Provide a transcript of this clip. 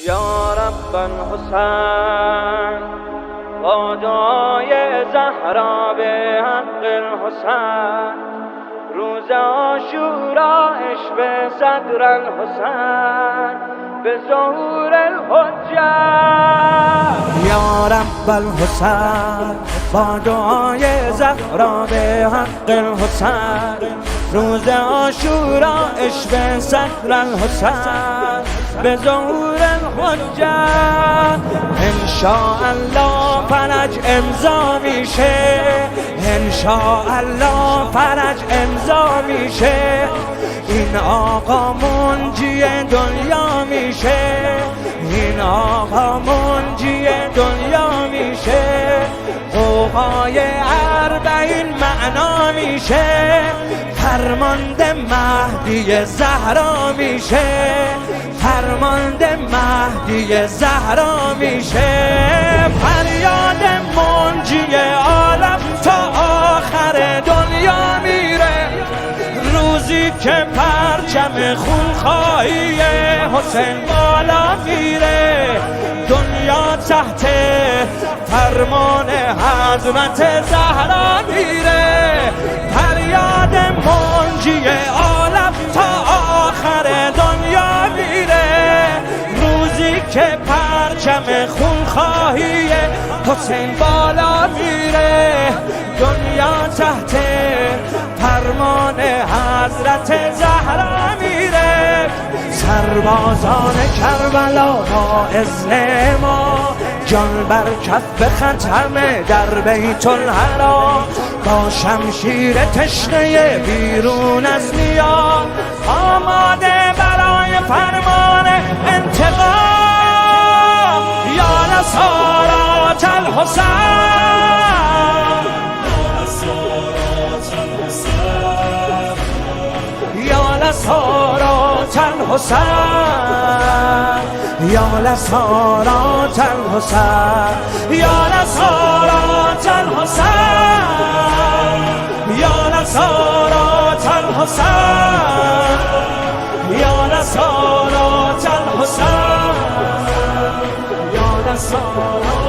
یا رب الحسین با دعای زهرا به حق الحسین روز عاشورا اشب صدر الحسین به ظهور الحجه. یا رب الحسین با دعای زهرا به حق الحسین روز عاشورا اشب صدر الحسین به ظهور الحجه. انشاءالله فرج امضا میشه، انشاءالله فرج امضا میشه، این آقا منجی دنیا میشه، این آقا منجی دنیا میشه، قوقای اربعین معنا میشه، فرمانده مهدی زهرا میشه، فرمانده مهدی زهرا میشه. فریاد منجی عالم تا آخر دنیا میره، روزی که پرچم خونخواهی حسین بالا میره، دنیا تحت فرمان حضرت زهرا میره. فریاد منجی عالم تا آخر دنیا میره، روزی که پرچم خونخواهی حسین بالا میره، دنیا تحت فرمان حضرت زهرا میره. سربازان کربلا با اذن ما جان بر کف ختم در بیت الحرام، با شمشیر تشنه بیرون از نیا آماده برای فرمان انتقام. یا نصارات الحسین، یا نصارات الحسین، یا نصارات الحسین، یا نصارات الحسین، یا نصارات الحسین، یا نصارات الحسین، یا نصارات